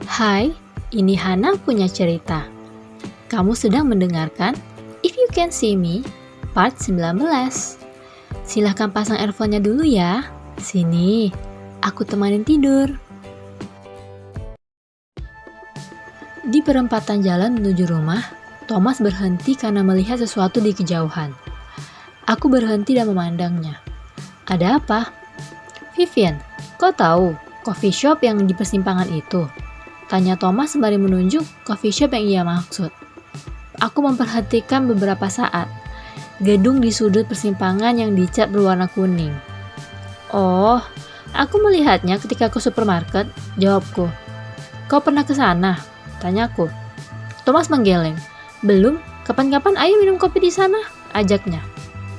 Hai, ini Hana punya cerita. Kamu sedang mendengarkan If You Can See Me, part 19. Silahkan pasang earphone-nya dulu ya. Sini, aku temanin tidur. Di perempatan jalan menuju rumah, Thomas berhenti karena melihat sesuatu di kejauhan. Aku berhenti dan memandangnya. Ada apa? Vivian, kau tahu coffee shop yang di persimpangan itu? Tanya Thomas sembari menunjuk coffee shop yang ia maksud. Aku memperhatikan beberapa saat. Gedung di sudut persimpangan yang dicat berwarna kuning. Oh, aku melihatnya ketika ke supermarket, jawabku. Kau pernah ke sana? Tanyaku. Thomas menggeleng. Belum, kapan-kapan ayo minum kopi di sana, ajaknya.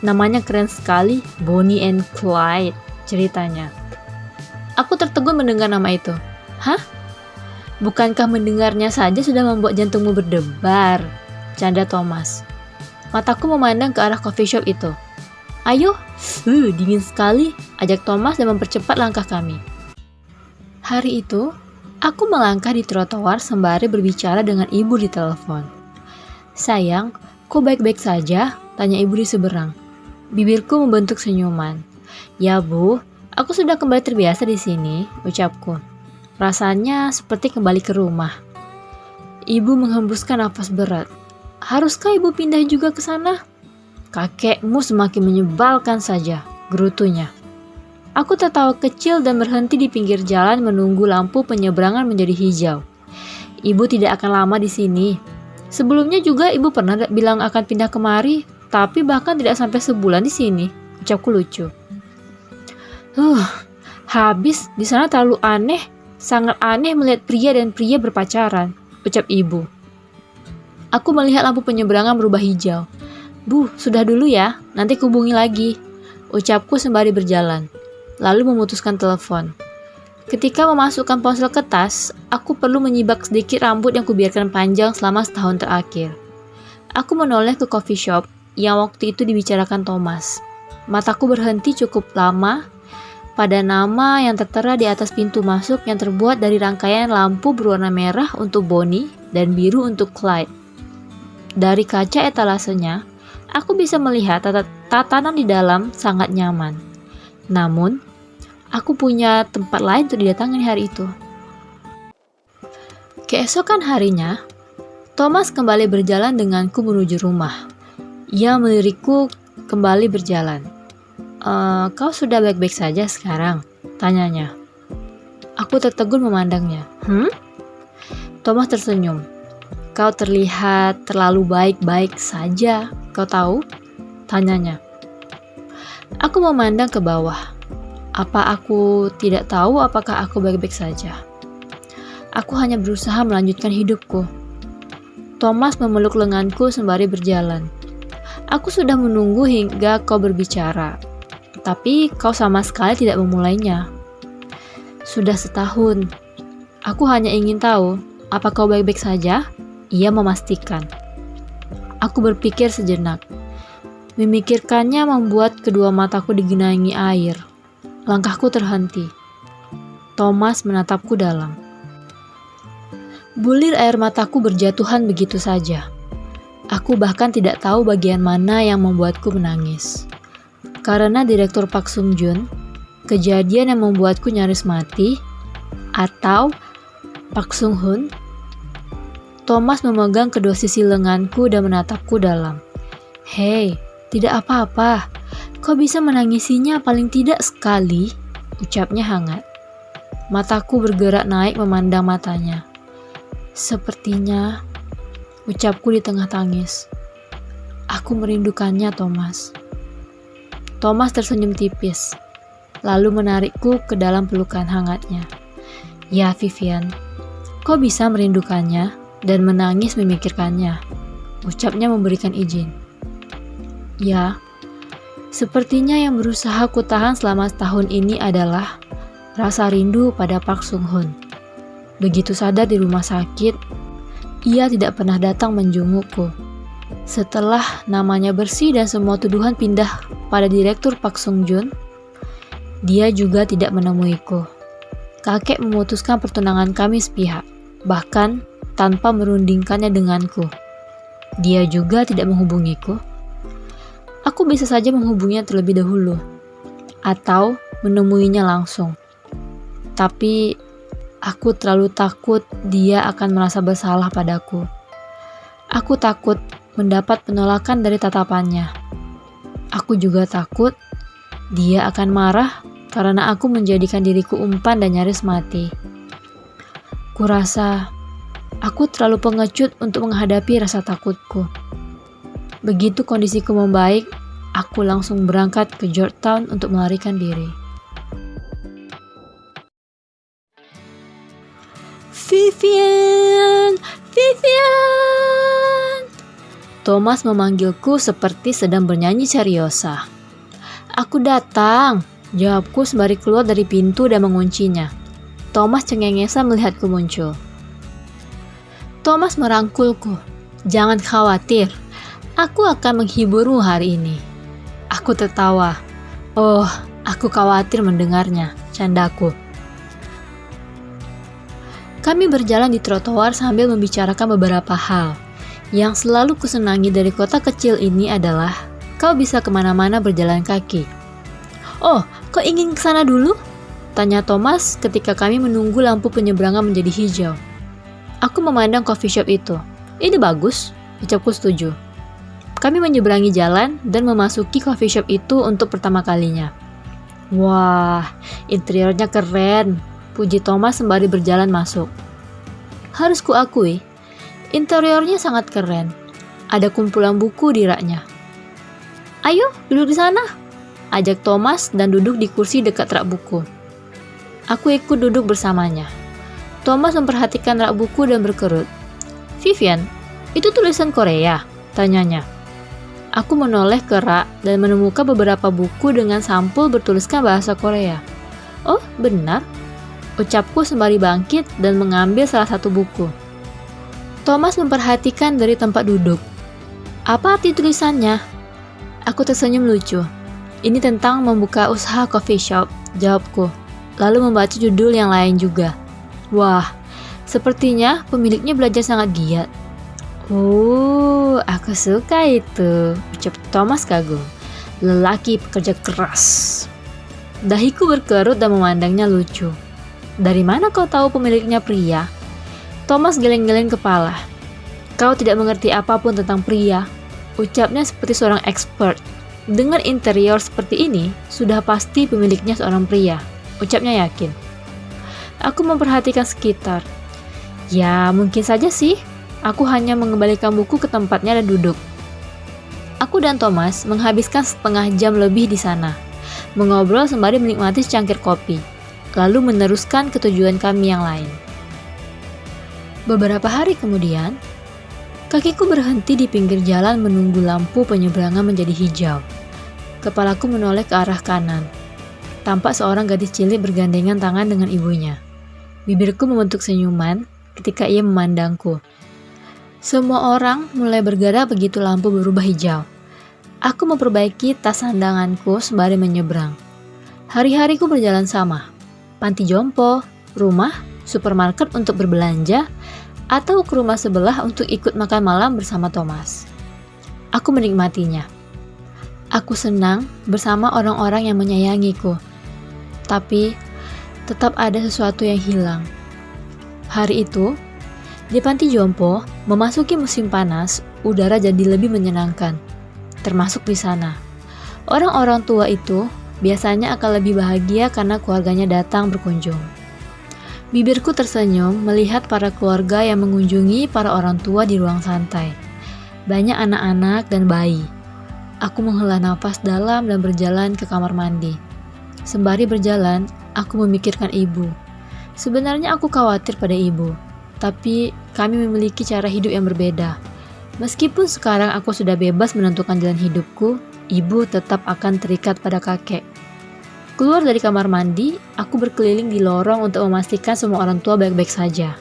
Namanya keren sekali, Bonnie and Clyde, ceritanya. Aku tertegun mendengar nama itu. Hah? Bukankah mendengarnya saja sudah membuat jantungmu berdebar? Canda Thomas. Mataku memandang ke arah coffee shop itu. Ayo, dingin sekali, ajak Thomas dan mempercepat langkah kami. Hari itu, aku melangkah di trotoar sembari berbicara dengan ibu di telepon. Sayang, kok baik-baik saja? Tanya ibu di seberang. Bibirku membentuk senyuman. Ya bu, aku sudah kembali terbiasa di sini, ucapku. Rasanya seperti kembali ke rumah. Ibu menghembuskan nafas berat. Haruskah ibu pindah juga ke sana? Kakekmu semakin menyebalkan saja, gerutunya. Aku tertawa kecil dan berhenti di pinggir jalan menunggu lampu penyeberangan menjadi hijau. Ibu tidak akan lama di sini. Sebelumnya juga ibu pernah bilang akan pindah kemari, tapi bahkan tidak sampai sebulan di sini. Ucapku lucu. Habis di sana terlalu aneh. Sangat aneh melihat pria dan pria berpacaran, ucap ibu. Aku melihat lampu penyeberangan berubah hijau. Bu, sudah dulu ya, nanti hubungi lagi, ucapku sembari berjalan. Lalu memutuskan telepon. Ketika memasukkan ponsel ke tas, aku perlu menyibak sedikit rambut yang kubiarkan panjang selama setahun terakhir. Aku menoleh ke coffee shop yang waktu itu dibicarakan Thomas. Mataku berhenti cukup lama pada nama yang tertera di atas pintu masuk yang terbuat dari rangkaian lampu berwarna merah untuk Bonnie dan biru untuk Clyde. Dari kaca etalasenya, aku bisa melihat tatanan di dalam sangat nyaman. Namun, aku punya tempat lain untuk didatangi hari itu. Keesokan harinya, Thomas kembali berjalan denganku menuju rumah. Ia melirikku kembali berjalan. Kau sudah baik-baik saja sekarang? Tanyanya. Aku tertegun memandangnya. Thomas tersenyum. Kau terlihat terlalu baik-baik saja. Kau tahu? Tanyanya. Aku memandang ke bawah. Apa aku tidak tahu apakah aku baik-baik saja? Aku hanya berusaha melanjutkan hidupku. Thomas memeluk lenganku sembari berjalan. Aku sudah menunggu hingga kau berbicara. Tapi kau sama sekali tidak memulainya. Sudah setahun. Aku hanya ingin tahu, apa kau baik-baik saja? Ia memastikan. Aku berpikir sejenak. Memikirkannya membuat kedua mataku digenangi air. Langkahku terhenti. Thomas menatapku dalam. Bulir air mataku berjatuhan begitu saja. Aku bahkan tidak tahu bagian mana yang membuatku menangis. Karena Direktur Park Sung Joon, kejadian yang membuatku nyaris mati, atau Park Sung Hoon. Thomas memegang kedua sisi lenganku dan menatapku dalam. Hei, tidak apa-apa. Kau bisa menangisinya paling tidak sekali, ucapnya hangat. Mataku bergerak naik memandang matanya. Sepertinya, ucapku di tengah tangis. Aku merindukannya, Thomas. Thomas tersenyum tipis, lalu menarikku ke dalam pelukan hangatnya. Ya, Vivian, kau bisa merindukannya dan menangis memikirkannya, ucapnya memberikan izin. Ya, sepertinya yang berusaha kutahan selama setahun ini adalah rasa rindu pada Park Sung Hoon. Begitu sadar di rumah sakit, ia tidak pernah datang menjengukku. Setelah namanya bersih dan semua tuduhan pindah pada Direktur Park Sung Joon, dia juga tidak menemuiku. Kakek memutuskan pertunangan kami sepihak. bahkan tanpa merundingkannya denganku. Dia juga tidak menghubungiku. Aku bisa saja menghubunginya terlebih dahulu, atau menemuinya langsung. Tapi aku terlalu takut dia akan merasa bersalah padaku. Aku takut mendapat penolakan dari tatapannya. Aku juga takut dia akan marah karena aku menjadikan diriku umpan dan nyaris mati. Kurasa aku terlalu pengecut untuk menghadapi rasa takutku. Begitu kondisiku membaik, aku langsung berangkat ke Georgetown untuk melarikan diri. Vivian! Vivian! Thomas memanggilku seperti sedang bernyanyi seriosa. Aku datang, jawabku sembari keluar dari pintu dan menguncinya. Thomas cengengesan melihatku muncul. Thomas merangkulku. Jangan khawatir, aku akan menghiburmu hari ini. Aku tertawa. Oh, aku khawatir mendengarnya, candaku. Kami berjalan di trotoar sambil membicarakan beberapa hal. Yang selalu kusenangi dari kota kecil ini adalah kau bisa kemana-mana berjalan kaki. Oh, kau ingin ke sana dulu? Tanya Thomas ketika kami menunggu lampu penyeberangan menjadi hijau. Aku memandang coffee shop itu. Ini bagus, ucapku setuju. Kami menyeberangi jalan dan memasuki coffee shop itu untuk pertama kalinya. Wah, interiornya keren, puji Thomas sembari berjalan masuk. Harus kuakui, interiornya sangat keren. Ada kumpulan buku di raknya. Ayo, duduk di sana, ajak Thomas dan duduk di kursi dekat rak buku. Aku ikut duduk bersamanya. Thomas memperhatikan rak buku dan berkerut. Vivian, itu tulisan Korea? Tanyanya. Aku menoleh ke rak dan menemukan beberapa buku dengan sampul bertuliskan bahasa Korea. Oh, benar, ucapku sembari bangkit dan mengambil salah satu buku. Thomas memperhatikan dari tempat duduk. Apa arti tulisannya? Aku tersenyum lucu. Ini tentang membuka usaha coffee shop, jawabku, lalu membaca judul yang lain juga. Wah, sepertinya pemiliknya belajar sangat giat. Oh, aku suka itu, ucap Thomas kagum. Lelaki pekerja keras. Dahiku berkerut dan memandangnya lucu. Dari mana kau tahu pemiliknya pria? Thomas geleng-geleng kepala. Kau tidak mengerti apapun tentang pria, ucapnya seperti seorang expert. Dengan interior seperti ini, sudah pasti pemiliknya seorang pria, ucapnya yakin. Aku memperhatikan sekitar. Ya, mungkin saja sih. Aku hanya mengembalikan buku ke tempatnya dan duduk. Aku dan Thomas menghabiskan setengah jam lebih di sana, mengobrol sembari menikmati secangkir kopi, lalu meneruskan ke tujuan kami yang lain. Beberapa hari kemudian, kakiku berhenti di pinggir jalan menunggu lampu penyeberangan menjadi hijau. Kepalaku menoleh ke arah kanan. Tampak seorang gadis cilik bergandengan tangan dengan ibunya. Bibirku membentuk senyuman ketika ia memandangku. Semua orang mulai bergerak begitu lampu berubah hijau. Aku memperbaiki tas sandanganku sembari menyeberang. Hari-hariku berjalan sama. Panti jompo, rumah, supermarket untuk berbelanja, atau ke rumah sebelah untuk ikut makan malam bersama Thomas. Aku menikmatinya. Aku senang bersama orang-orang yang menyayangiku. Tapi, tetap ada sesuatu yang hilang. Hari itu, di panti jompo, memasuki musim panas, udara jadi lebih menyenangkan. Termasuk di sana. Orang-orang tua itu biasanya akan lebih bahagia karena keluarganya datang berkunjung. Bibirku tersenyum melihat para keluarga yang mengunjungi para orang tua di ruang santai. Banyak anak-anak dan bayi. Aku menghela nafas dalam dan berjalan ke kamar mandi. Sembari berjalan, aku memikirkan ibu. Sebenarnya aku khawatir pada ibu, tapi kami memiliki cara hidup yang berbeda. Meskipun sekarang aku sudah bebas menentukan jalan hidupku, ibu tetap akan terikat pada kakek. Keluar dari kamar mandi, aku berkeliling di lorong untuk memastikan semua orang tua baik-baik saja.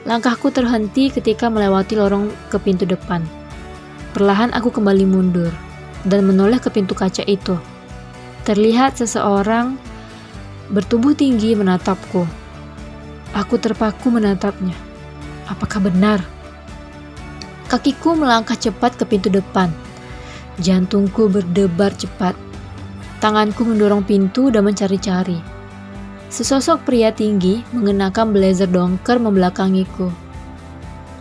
Langkahku terhenti ketika melewati lorong ke pintu depan. Perlahan aku kembali mundur dan menoleh ke pintu kaca itu. Terlihat seseorang bertubuh tinggi menatapku. Aku terpaku menatapnya. Apakah benar? Kakiku melangkah cepat ke pintu depan. Jantungku berdebar cepat. Tanganku mendorong pintu dan mencari-cari. Sesosok pria tinggi mengenakan blazer dongker membelakangiku.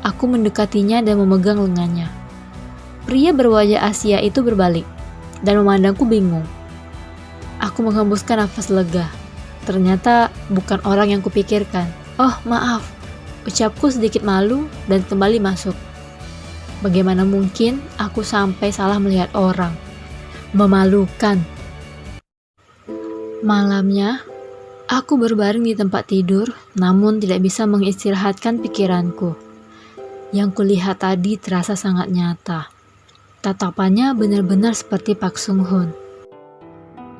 Aku mendekatinya dan memegang lengannya. Pria berwajah Asia itu berbalik dan memandangku bingung. Aku menghembuskan nafas lega. Ternyata bukan orang yang kupikirkan. Oh, maaf. Ucapku sedikit malu dan kembali masuk. Bagaimana mungkin aku sampai salah melihat orang? Memalukan. Malamnya, aku berbaring di tempat tidur, namun tidak bisa mengistirahatkan pikiranku. Yang kulihat tadi terasa sangat nyata. Tatapannya benar-benar seperti Pak Sung Hoon.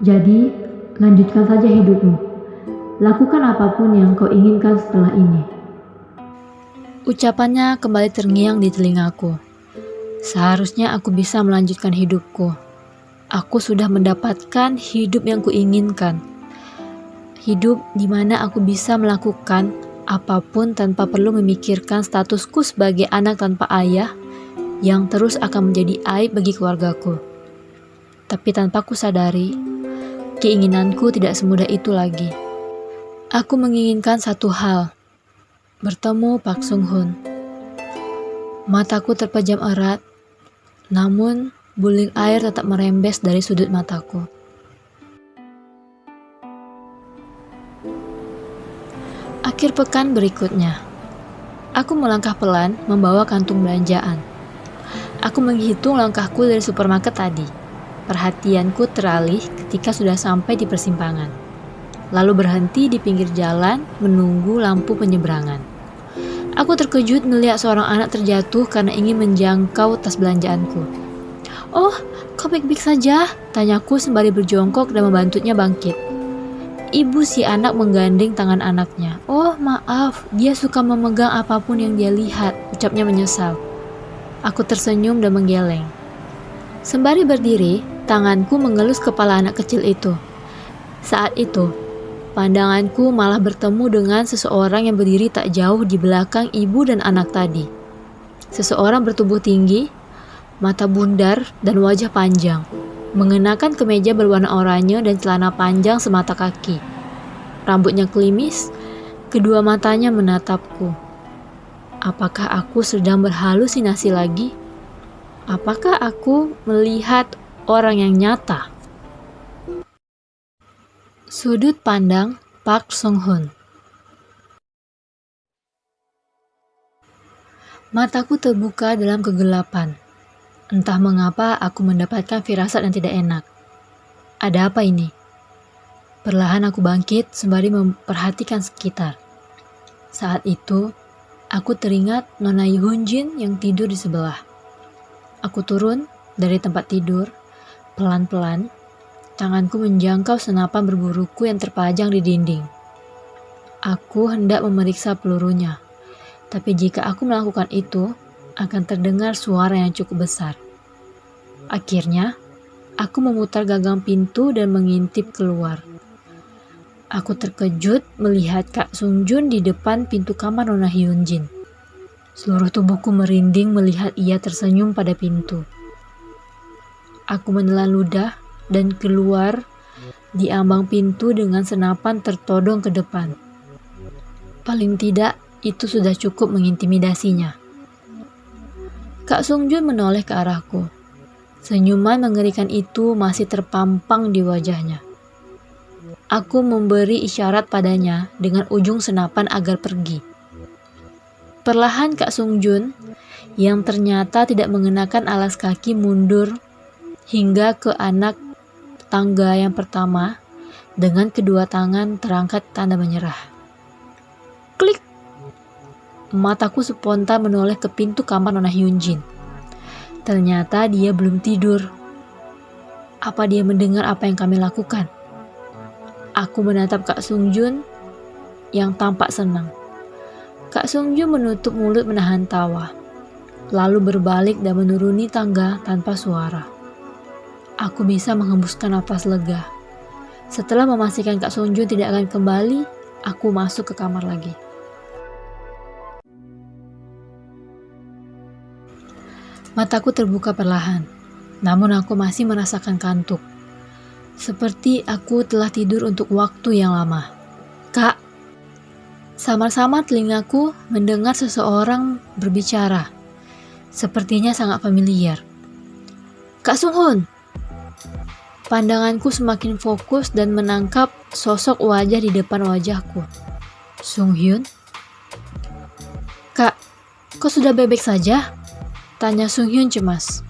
Jadi, lanjutkan saja hidupmu. Lakukan apapun yang kau inginkan setelah ini. Ucapannya kembali terngiang di telingaku. Seharusnya aku bisa melanjutkan hidupku. Aku sudah mendapatkan hidup yang kuinginkan. Hidup di mana aku bisa melakukan apapun tanpa perlu memikirkan statusku sebagai anak tanpa ayah yang terus akan menjadi aib bagi keluargaku. Tapi tanpa ku sadari, keinginanku tidak semudah itu lagi. Aku menginginkan satu hal, bertemu Pak Sung Hoon. Mataku terpejam erat, namun bulir air tetap merembes dari sudut mataku. Akhir pekan berikutnya, aku melangkah pelan membawa kantung belanjaan. Aku menghitung langkahku dari supermarket tadi. Perhatianku teralih ketika sudah sampai di persimpangan. Lalu berhenti di pinggir jalan menunggu lampu penyeberangan. Aku terkejut melihat seorang anak terjatuh karena ingin menjangkau tas belanjaanku. "Oh, kau baik-baik saja?" tanyaku sembari berjongkok dan membantunya bangkit. Ibu si anak menggandeng tangan anaknya. "Oh, maaf, dia suka memegang apapun yang dia lihat," ucapnya menyesal. Aku tersenyum dan menggeleng. Sembari berdiri, tanganku mengelus kepala anak kecil itu. Saat itu, pandanganku malah bertemu dengan seseorang yang berdiri tak jauh di belakang ibu dan anak tadi. Seseorang bertubuh tinggi, mata bundar dan wajah panjang, mengenakan kemeja berwarna oranye dan celana panjang semata kaki. Rambutnya klimis, kedua matanya menatapku. Apakah aku sedang berhalusinasi lagi? Apakah aku melihat orang yang nyata? Sudut pandang Pak Sung Hoon. Mataku terbuka dalam kegelapan. Entah mengapa aku mendapatkan firasat yang tidak enak. Ada apa ini? Perlahan aku bangkit sembari memperhatikan sekitar. Saat itu, aku teringat Nona Hyun Jin yang tidur di sebelah. Aku turun dari tempat tidur, pelan-pelan, tanganku menjangkau senapan berburuku yang terpajang di dinding. Aku hendak memeriksa pelurunya, tapi jika aku melakukan itu, akan terdengar suara yang cukup besar. Akhirnya, aku memutar gagang pintu dan mengintip keluar. Aku terkejut melihat Kak Sung Jun di depan pintu kamar Nona Hyun Jin. Seluruh tubuhku merinding melihat ia tersenyum pada pintu. Aku menelan ludah dan keluar di ambang pintu dengan senapan tertodong ke depan. Paling tidak, itu sudah cukup mengintimidasinya. Kak Sung Jun menoleh ke arahku. Senyuman mengerikan itu masih terpampang di wajahnya. Aku memberi isyarat padanya dengan ujung senapan agar pergi. Perlahan Kak Sung Jun, yang ternyata tidak mengenakan alas kaki, mundur hingga ke anak tangga yang pertama dengan kedua tangan terangkat tanda menyerah. Klik! Mataku spontan menoleh ke pintu kamar Nona Hyun Jin. Ternyata dia belum tidur. Apa dia mendengar apa yang kami lakukan? Aku menatap Kak Sung Jun yang tampak senang. Kak Sung Jun menutup mulut menahan tawa, lalu berbalik dan menuruni tangga tanpa suara. Aku bisa menghembuskan napas lega. Setelah memastikan Kak Sung Jun tidak akan kembali, aku masuk ke kamar lagi. Mataku terbuka perlahan, namun aku masih merasakan kantuk. Seperti aku telah tidur untuk waktu yang lama. Kak, samar-samar telingaku mendengar seseorang berbicara. Sepertinya sangat familiar. Kak Sunghun! Pandanganku semakin fokus dan menangkap sosok wajah di depan wajahku. Sunghyun? Kak, kau sudah baik-baik saja? Tanya Sunghyun cemas.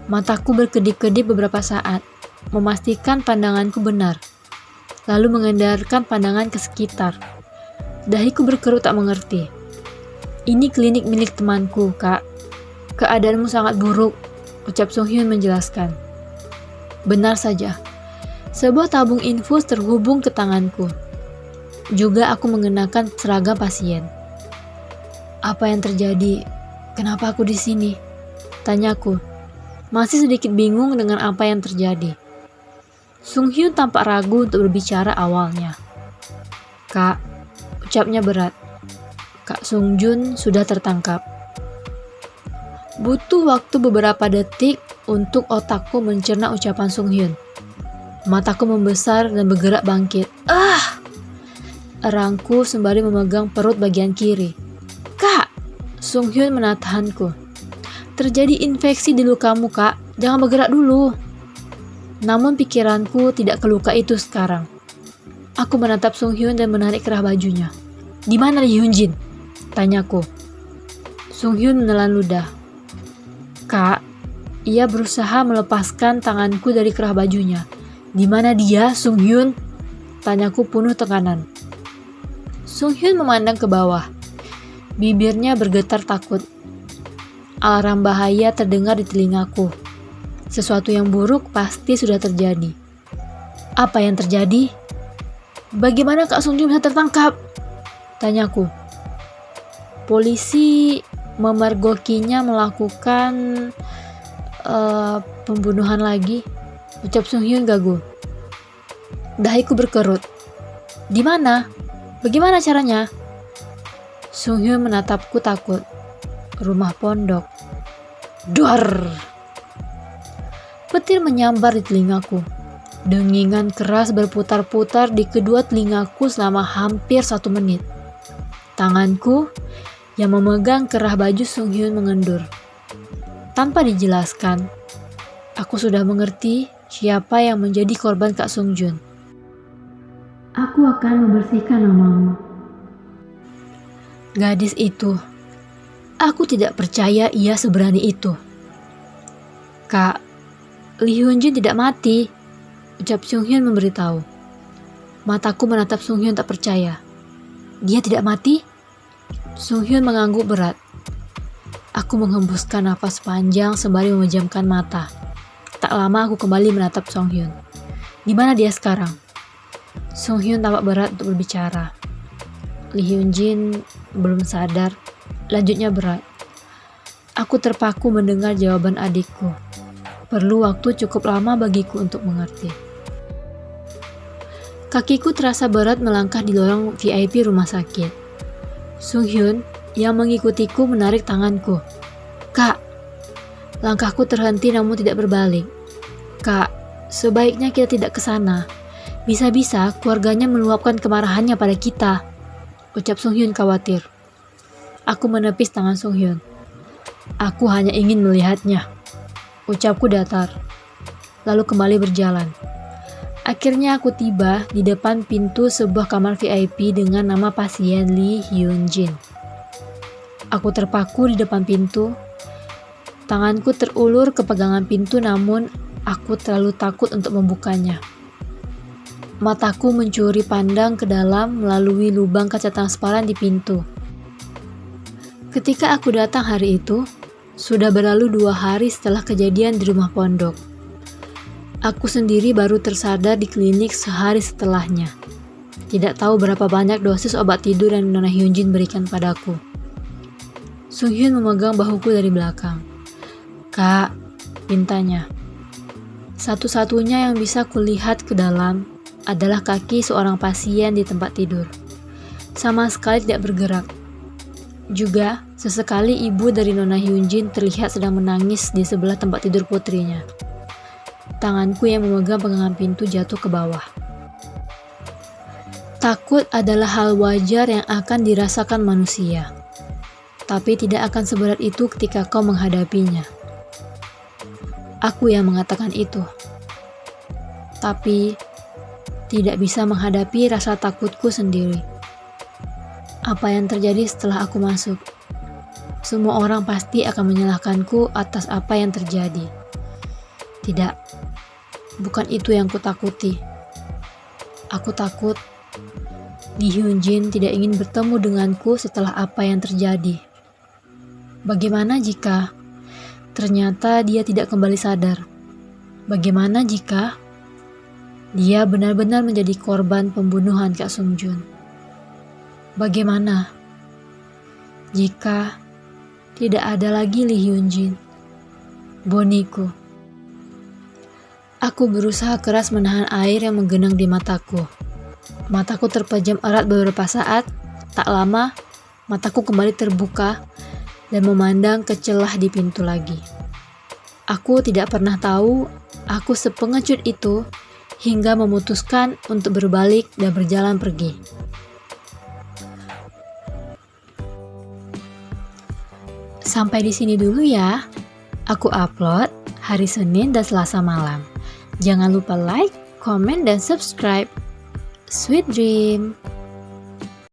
Mataku berkedip-kedip beberapa saat, memastikan pandanganku benar. Lalu mengendarkan pandangan ke sekitar. Dahiku berkerut tak mengerti. Ini klinik milik temanku, Kak. Keadaanmu sangat buruk, ucap Sunghyun menjelaskan. Benar saja. Sebuah tabung infus terhubung ke tanganku. Juga aku mengenakan seragam pasien. Apa yang terjadi? Kenapa aku di sini? Tanyaku. Masih sedikit bingung dengan apa yang terjadi. Sunghyun tampak ragu untuk berbicara awalnya. Kak, ucapnya berat. Kak Sungjun sudah tertangkap. Butuh waktu beberapa detik untuk otakku mencerna ucapan Sunghyun. Mataku membesar dan bergerak bangkit. Erangku sembari memegang perut bagian kiri. Kak! Sunghyun menatahanku. Terjadi infeksi di lukamu, Kak. Jangan bergerak dulu. Namun pikiranku tidak ke luka itu sekarang. Aku menatap Sunghyun dan menarik kerah bajunya. Di mana Lee Hyunjin? Tanyaku. Sunghyun menelan ludah. Kak, ia berusaha melepaskan tanganku dari kerah bajunya. Di mana dia, Sunghyun? Tanyaku penuh tekanan. Sunghyun memandang ke bawah. Bibirnya bergetar takut. Alarm bahaya terdengar di telingaku. Sesuatu yang buruk pasti sudah terjadi. Apa yang terjadi? Bagaimana Kak Sungjun bisa tertangkap? Tanyaku. Polisi memergokinya melakukan pembunuhan lagi, ucap Sunghyun gagu. Dahiku berkerut. Di mana? Bagaimana caranya? Sunghyun menatapku takut. Rumah pondok. Duar! Petir menyambar di telingaku. Dengingan keras berputar-putar di kedua telingaku selama hampir 1 menit. Tanganku yang memegang kerah baju Sunghyun mengendur. Tanpa dijelaskan, aku sudah mengerti siapa yang menjadi korban Kak Sungjun. Aku akan membersihkan namamu. Gadis itu, aku tidak percaya ia seberani itu. Kak, Lee Hyunjin tidak mati, ucap Sunghyun memberitahu. Mataku menatap Sunghyun tak percaya. Dia tidak mati? Sunghyun mengangguk berat. Aku menghembuskan nafas panjang sembari memejamkan mata. Tak lama aku kembali menatap Sunghyun. Di mana dia sekarang? Sunghyun tampak berat untuk berbicara. Lee Hyunjin belum sadar. Lanjutnya berat. Aku terpaku mendengar jawaban adikku. Perlu waktu cukup lama bagiku untuk mengerti. Kakiku terasa berat melangkah di lorong VIP rumah sakit. Sunghyun yang mengikutiku menarik tanganku. Kak, langkahku terhenti namun tidak berbalik. Kak, sebaiknya kita tidak ke sana. Bisa-bisa keluarganya meluapkan kemarahannya pada kita, ucap Sunghyun khawatir. Aku menepis tangan Sunghyun. Aku hanya ingin melihatnya, ucapku datar. Lalu kembali berjalan. Akhirnya aku tiba di depan pintu sebuah kamar VIP dengan nama pasien Lee Hyunjin. Aku terpaku di depan pintu. Tanganku terulur ke pegangan pintu namun aku terlalu takut untuk membukanya. Mataku mencuri pandang ke dalam melalui lubang kaca transparan di pintu. Ketika aku datang hari itu, sudah berlalu 2 hari setelah kejadian di rumah pondok. Aku sendiri baru tersadar di klinik sehari setelahnya. Tidak tahu berapa banyak dosis obat tidur yang Nona Hyunjin berikan padaku. Sunghyun memegang bahuku dari belakang. Kak, pintanya. Satu-satunya yang bisa kulihat ke dalam adalah kaki seorang pasien di tempat tidur. Sama sekali tidak bergerak. Juga, sesekali ibu dari Nona Hyunjin terlihat sedang menangis di sebelah tempat tidur putrinya. Tanganku yang memegang pegangan pintu jatuh ke bawah. Takut adalah hal wajar yang akan dirasakan manusia. Tapi tidak akan seberat itu ketika kau menghadapinya. Aku yang mengatakan itu. Tapi, tidak bisa menghadapi rasa takutku sendiri. Apa yang terjadi setelah aku masuk? Semua orang pasti akan menyalahkanku atas apa yang terjadi. Tidak, bukan itu yang kutakuti. Aku takut Lee Hyunjin tidak ingin bertemu denganku setelah apa yang terjadi. Bagaimana jika ternyata dia tidak kembali sadar? Bagaimana jika dia benar-benar menjadi korban pembunuhan Kak Sung Joon? Bagaimana jika tidak ada lagi Lee Hyunjin, Boniku? Aku berusaha keras menahan air yang menggenang di mataku. Mataku terpejam erat beberapa saat. Tak lama, mataku kembali terbuka dan memandang ke celah di pintu lagi. Aku tidak pernah tahu aku sepengecut itu hingga memutuskan untuk berbalik dan berjalan pergi. Sampai di sini dulu ya. Aku upload hari Senin dan Selasa malam. Jangan lupa like, komen, dan subscribe. Sweet dream.